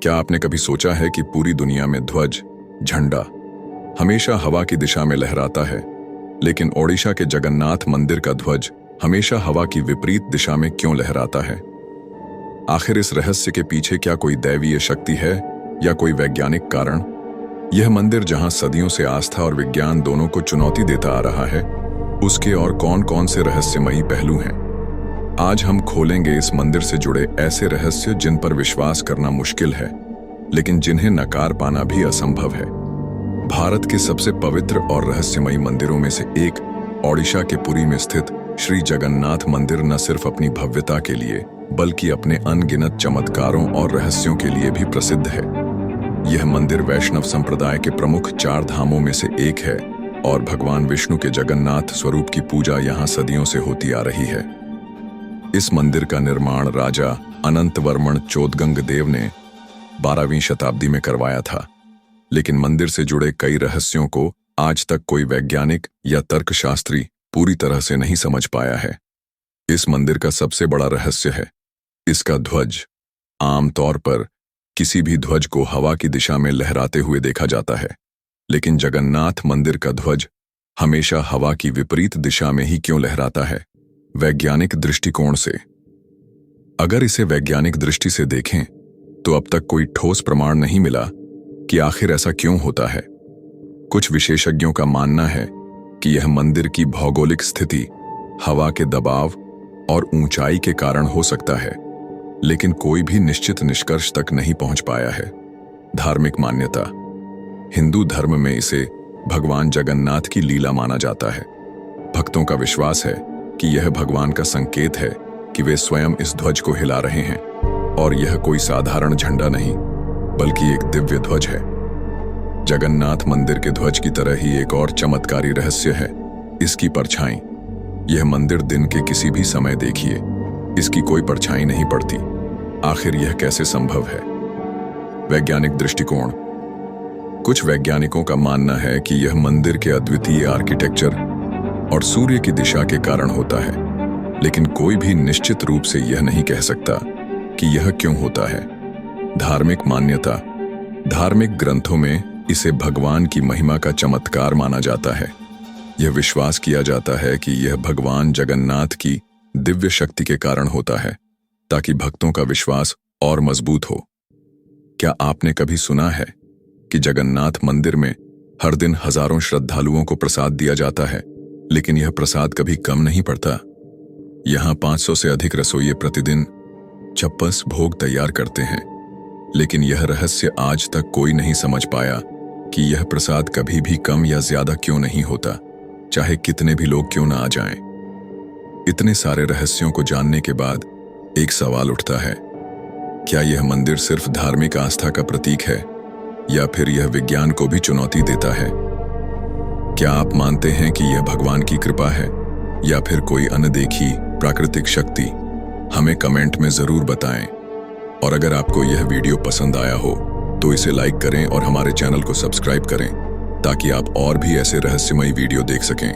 क्या आपने कभी सोचा है कि पूरी दुनिया में ध्वज, झंडा हमेशा हवा की दिशा में लहराता है, लेकिन ओडिशा के जगन्नाथ मंदिर का ध्वज हमेशा हवा की विपरीत दिशा में क्यों लहराता है? आखिर इस रहस्य के पीछे क्या कोई दैवीय शक्ति है या कोई वैज्ञानिक कारण? यह मंदिर जहां सदियों से आस्था और विज्ञान दोनों को चुनौती देता आ रहा है, उसके और कौन कौन से रहस्यमयी पहलू हैं? आज हम खोलेंगे इस मंदिर से जुड़े ऐसे रहस्य जिन पर विश्वास करना मुश्किल है, लेकिन जिन्हें नकार पाना भी असंभव है। भारत के सबसे पवित्र और रहस्यमयी मंदिरों में से एक ओडिशा के पुरी में स्थित श्री जगन्नाथ मंदिर न सिर्फ अपनी भव्यता के लिए बल्कि अपने अनगिनत चमत्कारों और रहस्यों के लिए भी प्रसिद्ध है। यह मंदिर वैष्णव संप्रदाय के प्रमुख 4 धामों में से एक है और भगवान विष्णु के जगन्नाथ स्वरूप की पूजा यहाँ सदियों से होती आ रही है। इस मंदिर का निर्माण राजा अनंतवर्मन चोदगंग देव ने 12वीं शताब्दी में करवाया था, लेकिन मंदिर से जुड़े कई रहस्यों को आज तक कोई वैज्ञानिक या तर्कशास्त्री पूरी तरह से नहीं समझ पाया है। इस मंदिर का सबसे बड़ा रहस्य है इसका ध्वज। आमतौर पर किसी भी ध्वज को हवा की दिशा में लहराते हुए देखा जाता है, लेकिन जगन्नाथ मंदिर का ध्वज हमेशा हवा की विपरीत दिशा में ही क्यों लहराता है? वैज्ञानिक दृष्टिकोण से अगर इसे वैज्ञानिक दृष्टि से देखें तो अब तक कोई ठोस प्रमाण नहीं मिला कि आखिर ऐसा क्यों होता है। कुछ विशेषज्ञों का मानना है कि यह मंदिर की भौगोलिक स्थिति, हवा के दबाव और ऊंचाई के कारण हो सकता है, लेकिन कोई भी निश्चित निष्कर्ष तक नहीं पहुंच पाया है। धार्मिक मान्यता हिंदू धर्म में इसे भगवान जगन्नाथ की लीला माना जाता है। भक्तों का विश्वास है कि यह भगवान का संकेत है कि वे स्वयं इस ध्वज को हिला रहे हैं और यह कोई साधारण झंडा नहीं बल्कि एक दिव्य ध्वज है। जगन्नाथ मंदिर के ध्वज की तरह ही एक और चमत्कारी रहस्य है इसकी परछाई। यह मंदिर दिन के किसी भी समय देखिए, इसकी कोई परछाई नहीं पड़ती। आखिर यह कैसे संभव है? वैज्ञानिक दृष्टिकोण कुछ वैज्ञानिकों का मानना है कि यह मंदिर के अद्वितीय आर्किटेक्चर और सूर्य की दिशा के कारण होता है, लेकिन कोई भी निश्चित रूप से यह नहीं कह सकता कि यह क्यों होता है। धार्मिक मान्यता धार्मिक ग्रंथों में इसे भगवान की महिमा का चमत्कार माना जाता है। यह विश्वास किया जाता है कि यह भगवान जगन्नाथ की दिव्य शक्ति के कारण होता है, ताकि भक्तों का विश्वास और मजबूत हो। क्या आपने कभी सुना है कि जगन्नाथ मंदिर में हर दिन हजारों श्रद्धालुओं को प्रसाद दिया जाता है, लेकिन यह प्रसाद कभी कम नहीं पड़ता? यहाँ 500 से अधिक रसोइये प्रतिदिन छप्पस भोग तैयार करते हैं, लेकिन यह रहस्य आज तक कोई नहीं समझ पाया कि यह प्रसाद कभी भी कम या ज्यादा क्यों नहीं होता, चाहे कितने भी लोग क्यों ना आ जाएं। इतने सारे रहस्यों को जानने के बाद एक सवाल उठता है, क्या यह मंदिर सिर्फ धार्मिक आस्था का प्रतीक है या फिर यह विज्ञान को भी चुनौती देता है? क्या आप मानते हैं कि यह भगवान की कृपा है या फिर कोई अनदेखी प्राकृतिक शक्ति? हमें कमेंट में जरूर बताएं। और अगर आपको यह वीडियो पसंद आया हो तो इसे लाइक करें और हमारे चैनल को सब्सक्राइब करें ताकि आप और भी ऐसे रहस्यमयी वीडियो देख सकें।